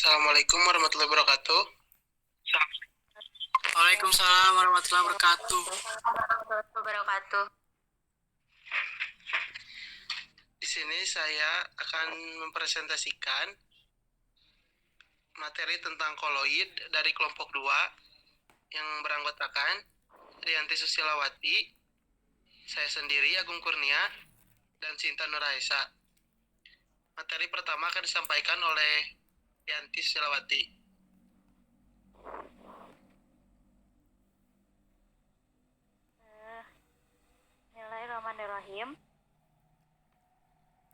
Assalamualaikum warahmatullahi wabarakatuh. Waalaikumsalam warahmatullahi wabarakatuh. Wabarakatuh. Di sini saya akan mempresentasikan materi tentang koloid dari kelompok 2 yang beranggotakan Rianti Susilawati, saya sendiri Agung Kurnia, dan Sinta Nuraisa. Materi pertama akan disampaikan oleh Rianti Susilawati. Bismillahirrahmanirrahim.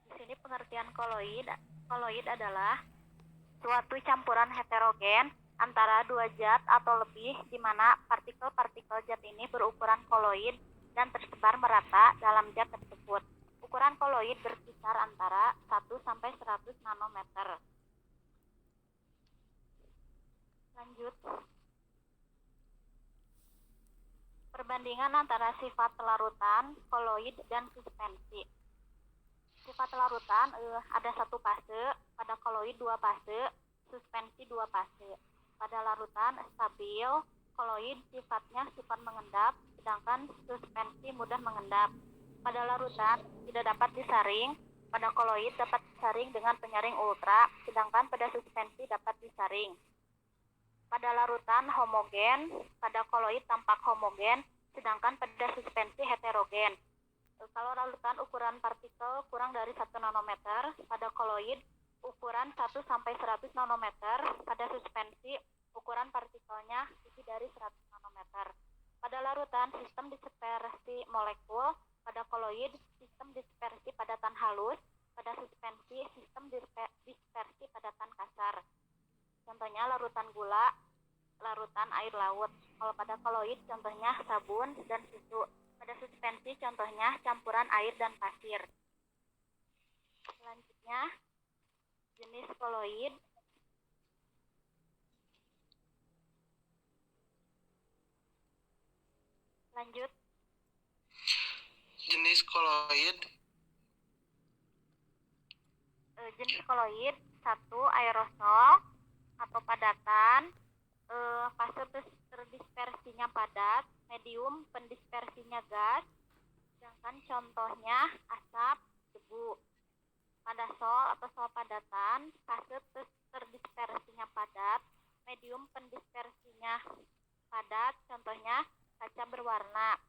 Di sini pengertian koloid adalah suatu campuran heterogen antara dua zat atau lebih di mana partikel-partikel zat ini berukuran koloid dan tersebar merata dalam zat tersebut. Ukuran koloid berkisar antara 1 sampai 100 nanometer. Lanjut. Perbandingan antara sifat larutan, koloid, dan suspensi. Sifat larutan ada 1 fase, pada koloid 2 fase, suspensi 2 fase. Pada larutan stabil, koloid sifatnya sifat mengendap, sedangkan suspensi mudah mengendap. Pada larutan tidak dapat disaring, pada koloid dapat disaring dengan penyaring ultra, sedangkan pada suspensi dapat disaring. Pada larutan homogen, pada koloid tampak homogen, sedangkan pada suspensi heterogen. Kalau larutan ukuran partikel kurang dari 1 nanometer, pada koloid ukuran 1 sampai 100 nanometer, pada suspensi ukuran partikelnya lebih dari 100 nanometer. Pada larutan sistem dispersi molekul, pada koloid sistem dispersi padatan halus, pada suspensi sistem dispersi padatan kasar. Contohnya larutan gula, larutan air laut. Kalau pada koloid contohnya sabun dan susu. Pada suspensi contohnya campuran air dan pasir. Selanjutnya jenis koloid. Lanjut. Jenis koloid. Jenis koloid 1 aerosol atau padatan, fase terdispersinya padat, medium pendispersinya gas, sedangkan contohnya asap, debu. Pada sol atau sol padatan, fase terdispersinya padat, medium pendispersinya padat, contohnya kaca berwarna.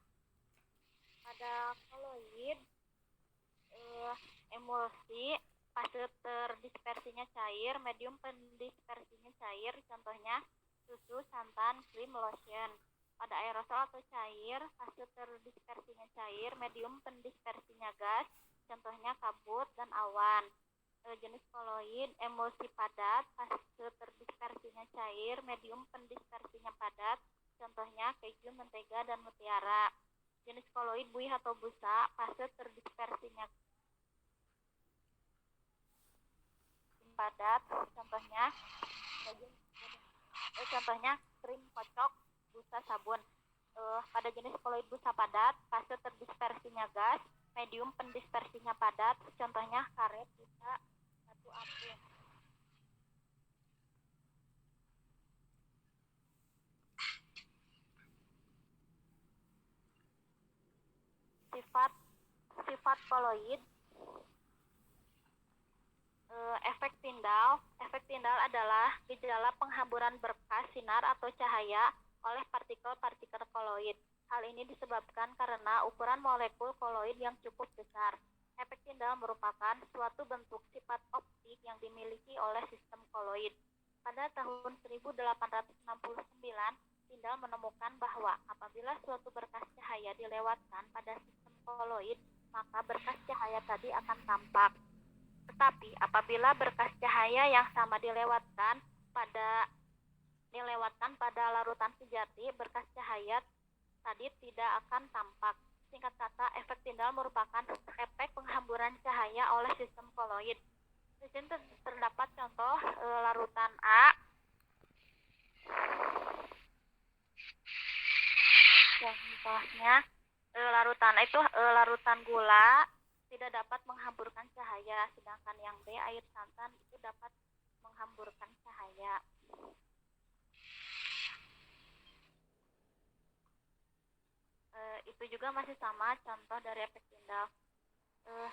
Pada koloid emulsi, fase terdispersinya cair, medium pendispersinya cair, contohnya susu, santan, krim, lotion. Pada aerosol atau cair, fase terdispersinya cair, medium pendispersinya gas, contohnya kabut dan awan. Jenis koloid emulsi padat, fase terdispersinya cair, medium pendispersinya padat, contohnya keju, mentega, dan mutiara. Jenis koloid buih atau busa, fase terdispersinya padat, contohnya krim, kocok, busa, sabun. Pada jenis koloid busa padat, fase terdispersinya gas, medium pendispersinya padat, contohnya karet, busa, batu apung. Sifat koloid. Efek tindal adalah gejala penghamburan berkas sinar atau cahaya oleh partikel-partikel koloid. Hal ini disebabkan karena ukuran molekul koloid yang cukup besar. Efek tindal merupakan suatu bentuk sifat optik yang dimiliki oleh sistem koloid. Pada tahun 1869, Tindal menemukan bahwa apabila suatu berkas cahaya dilewatkan pada sistem koloid, maka berkas cahaya tadi akan tampak. Tetapi apabila berkas cahaya yang sama dilewatkan pada larutan sejati, berkas cahaya tadi tidak akan tampak. Singkat kata, efek tindal merupakan efek penghamburan cahaya oleh sistem koloid. Di sini terdapat contoh larutan A. Contohnya larutan gula tidak dapat menghamburkan cahaya, sedangkan yang B, air santan, itu dapat menghamburkan cahaya. Itu juga masih sama contoh dari efek Tyndall.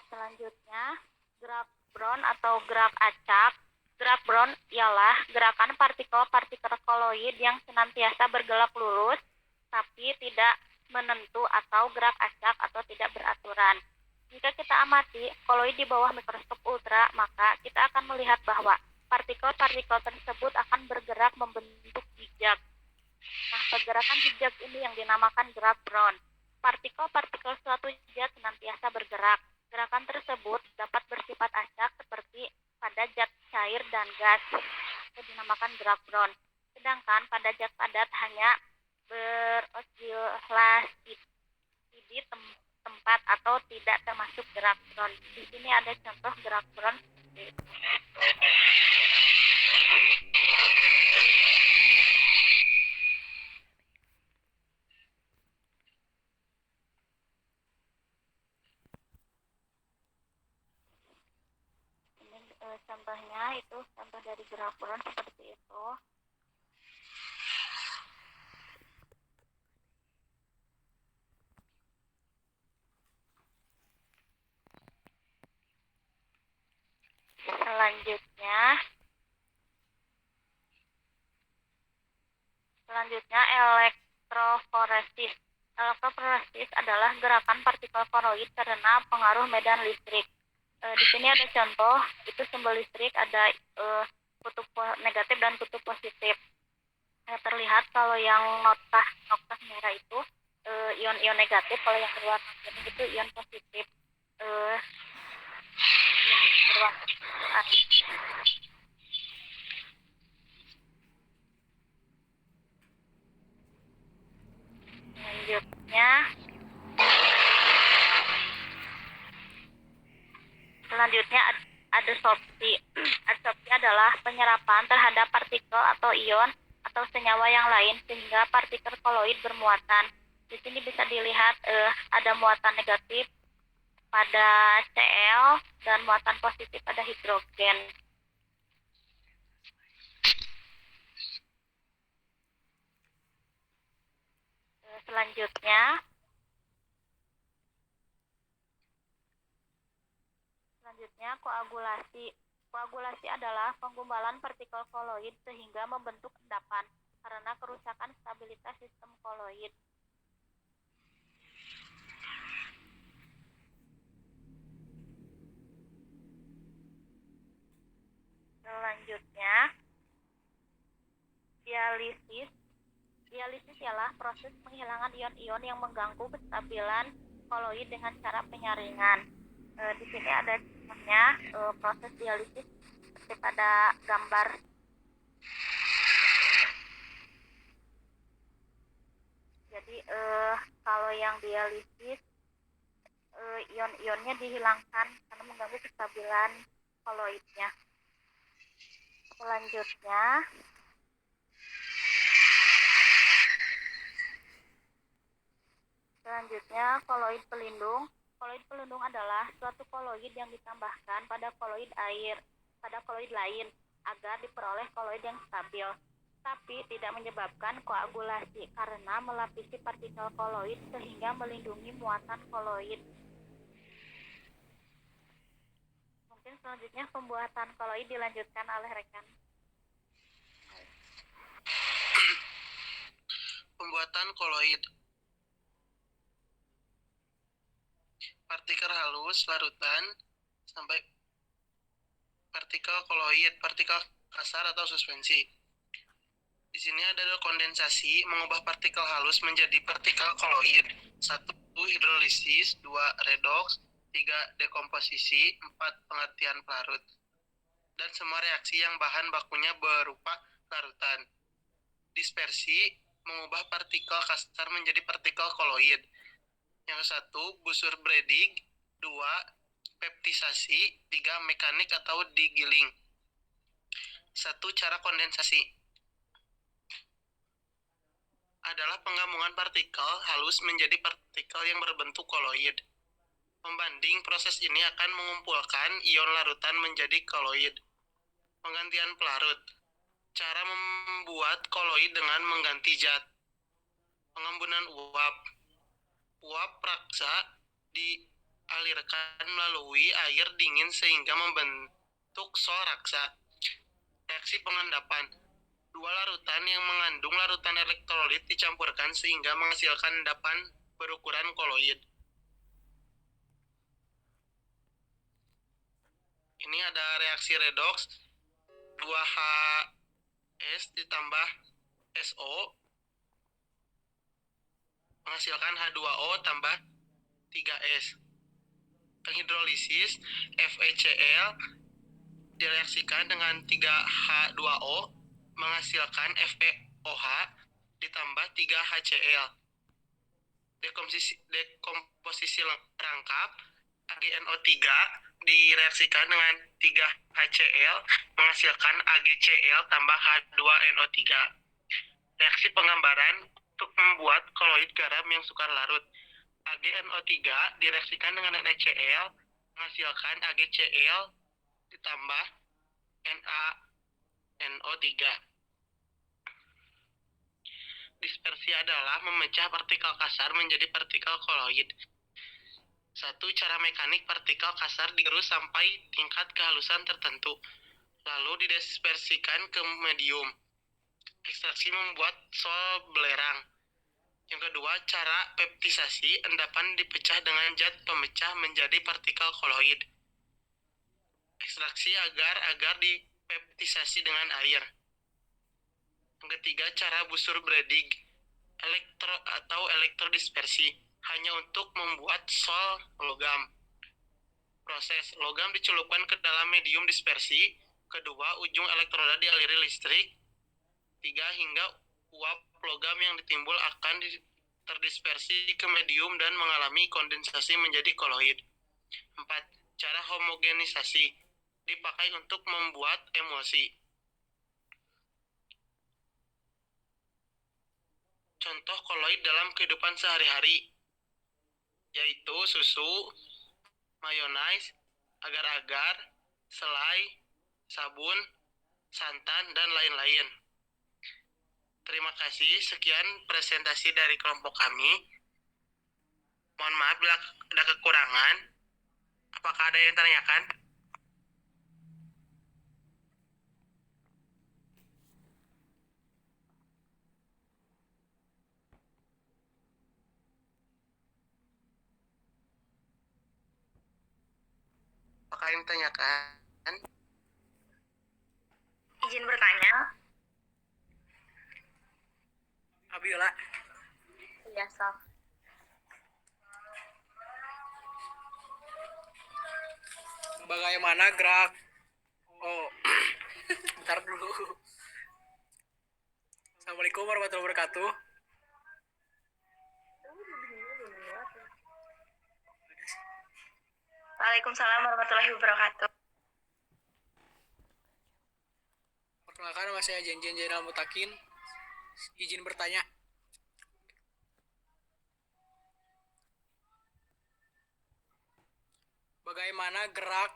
Selanjutnya, gerak Brown atau gerak acak. Gerak Brown ialah gerakan partikel-partikel koloid yang senantiasa bergerak lurus tapi tidak menentu, atau gerak acak atau tidak beraturan. Jika kita amati koloid di bawah mikroskop ultra, maka kita akan melihat bahwa partikel-partikel tersebut akan bergerak membentuk zigzag. Nah, pergerakan zigzag ini yang dinamakan gerak Brown. Partikel-partikel suatu zat senantiasa bergerak. Gerakan tersebut dapat bersifat acak seperti pada zat cair dan gas. Itu dinamakan gerak Brown. Sedangkan pada zat padat hanya beroscilasi di tempat atau tidak termasuk gerak Brown. Di sini ada contoh gerak Brown. Contohnya itu contoh dari gerak Brown seperti itu. Selanjutnya elektroforesis. Elektroforesis adalah gerakan partikel koloid karena pengaruh medan listrik. Di sini ada contoh, itu simbol listrik, ada kutub negatif dan kutub positif. Terlihat kalau yang noktah merah itu ion-ion negatif, kalau yang berwarna kuning itu ion positif. Yang berwarna air. Selanjutnya adsorpsi. Adsorpsi adalah penyerapan terhadap partikel atau ion atau senyawa yang lain sehingga partikel koloid bermuatan. Di sini bisa dilihat ada muatan negatif pada Cl dan muatan positif pada hidrogen. Selanjutnya koagulasi. Koagulasi adalah penggumpalan partikel koloid sehingga membentuk endapan karena kerusakan stabilitas sistem koloid. Selanjutnya, dialisis. Dialisis ialah proses penghilangan ion-ion yang mengganggu kestabilan koloid dengan cara penyaringan. Di sini ada contohnya proses dialisis seperti pada gambar. Jadi kalau yang dialisis ion-ionnya dihilangkan karena mengganggu kestabilan koloidnya. Selanjutnya koloid pelindung. Koloid pelindung adalah suatu koloid yang ditambahkan pada koloid lain agar diperoleh koloid yang stabil, tapi tidak menyebabkan koagulasi karena melapisi partikel koloid sehingga melindungi muatan koloid. Mungkin selanjutnya pembuatan koloid dilanjutkan oleh rekan. Pembuatan koloid. Partikel halus, larutan, sampai partikel koloid, partikel kasar atau suspensi. Di sini ada kondensasi, mengubah partikel halus menjadi partikel koloid. 1. Hidrolisis, 2. Redoks, 3. Dekomposisi, 4. Pengertian pelarut. Dan semua reaksi yang bahan bakunya berupa larutan. Dispersi, mengubah partikel kasar menjadi partikel koloid. Yang 1. Busur Bredig, 2. Peptisasi, 3. Mekanik atau digiling. 1. Cara kondensasi adalah penggabungan partikel halus menjadi partikel yang berbentuk koloid. Pembanding proses ini akan mengumpulkan ion larutan menjadi koloid. Penggantian pelarut. Cara membuat koloid dengan mengganti zat. Pengembunan uap. Uap raksa dialirkan melalui air dingin sehingga membentuk sol raksa. Reaksi pengendapan. Dua larutan yang mengandung larutan elektrolit dicampurkan sehingga menghasilkan endapan berukuran koloid. Ini ada reaksi redoks 2HS ditambah SO menghasilkan H2O tambah 3S. Penghidrolisis FeCl direaksikan dengan 3H2O menghasilkan FeOH ditambah 3HCl. Dekomposisi rangkap AgNO3 direaksikan dengan 3HCl menghasilkan AgCl tambah H2NO3. Reaksi penggambaran untuk membuat koloid garam yang sukar larut. AgNO3 direaksikan dengan NaCl menghasilkan AgCl ditambah NaNO3. Dispersi adalah memecah partikel kasar menjadi partikel koloid. 1. Cara mekanik partikel kasar digerus sampai tingkat kehalusan tertentu, lalu didispersikan ke medium. Ekstraksi membuat sol belerang. Yang kedua, cara peptisasi, endapan dipecah dengan zat pemecah menjadi partikel koloid. Ekstraksi agar dipeptisasi dengan air. Yang ketiga, cara busur Bredig atau elektrodispersi, hanya untuk membuat sol logam. Proses logam dicelupkan ke dalam medium dispersi. Kedua, ujung elektroda dialiri listrik. 3. Hingga uap logam yang ditimbul akan terdispersi ke medium dan mengalami kondensasi menjadi koloid. 4. Cara homogenisasi dipakai untuk membuat emulsi. Contoh koloid dalam kehidupan sehari-hari yaitu susu, mayonnaise, agar-agar, selai, sabun, santan, dan lain-lain. Terima kasih, sekian presentasi dari kelompok kami. Mohon maaf bila ada kekurangan. Apakah ada yang ditanyakan? Apakah yang ditanyakan? Izin bertanya. Abiola. Iya, Sof. Bagaimana gerak? Oh, bentar dulu. Assalamualaikum warahmatullahi wabarakatuh. Waalaikumsalam warahmatullahi wabarakatuh. Perkenalkan, nama saya Jenjen Jainal Mutakin. Izin bertanya. Bagaimana gerak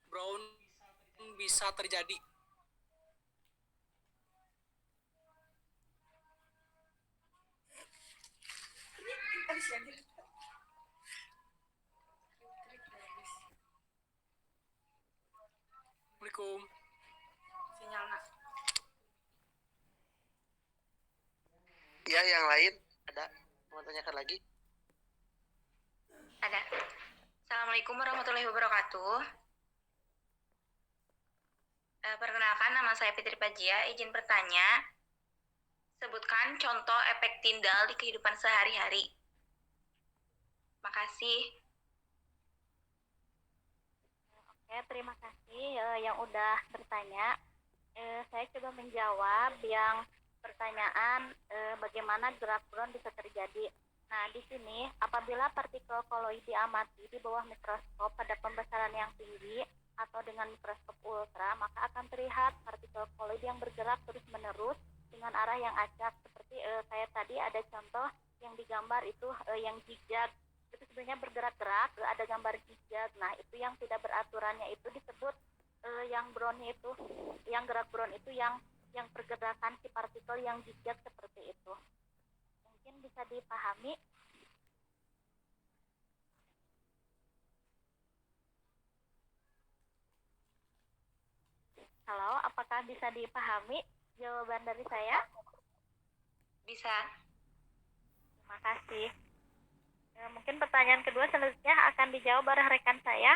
Brown bisa terjadi? Assalamualaikum. Sinyalnya. Ya, yang lain ada mau tanyakan lagi? Ada. Assalamualaikum warahmatullahi wabarakatuh. Perkenalkan, nama saya Fitri Pajia. Izin bertanya. Sebutkan contoh efek tindal di kehidupan sehari-hari. Makasih. Oke, terima kasih yang udah bertanya. Saya coba menjawab yang pertanyaan bagaimana gerak Brown bisa terjadi. Nah, di sini apabila partikel koloid diamati di bawah mikroskop pada pembesaran yang tinggi atau dengan mikroskop ultra, maka akan terlihat partikel koloid yang bergerak terus-menerus dengan arah yang acak. Seperti kayak tadi ada contoh yang digambar itu yang zigzag. Itu sebenarnya bergerak-gerak, ada gambar zigzag. Nah, itu yang tidak beraturannya itu disebut yang brown itu, yang gerak brown itu yang pergerakan si partikel yang zigzag seperti itu. Mungkin bisa dipahami. Halo, apakah bisa dipahami jawaban dari saya? Bisa. Terima kasih. Mungkin pertanyaan kedua selanjutnya akan dijawab oleh rekan saya.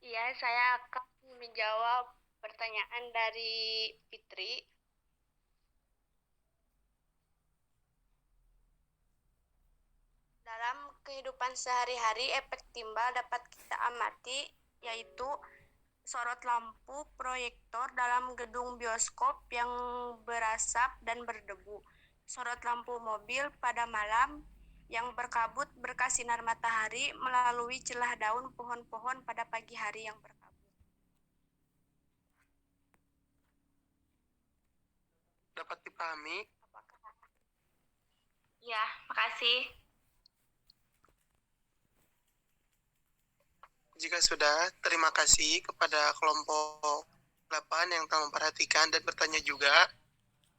Iya, saya akan menjawab pertanyaan dari Fitri. Dalam kehidupan sehari-hari, efek timbal dapat kita amati, yaitu sorot lampu proyektor dalam gedung bioskop yang berasap dan berdebu, sorot lampu mobil pada malam yang berkabut berkas sinar matahari melalui celah daun pohon-pohon pada pagi hari yang berkabut. Dapat dipahami? Ya, makasih. Jika sudah, terima kasih kepada kelompok 8 yang telah memperhatikan dan bertanya juga.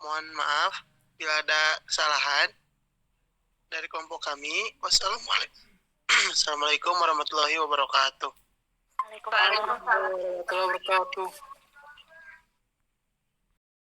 Mohon maaf bila ada kesalahan dari kelompok kami. Wassalamualaikum warahmatullahi wabarakatuh. Waalaikumsalam. Warahmatullahi wabarakatuh.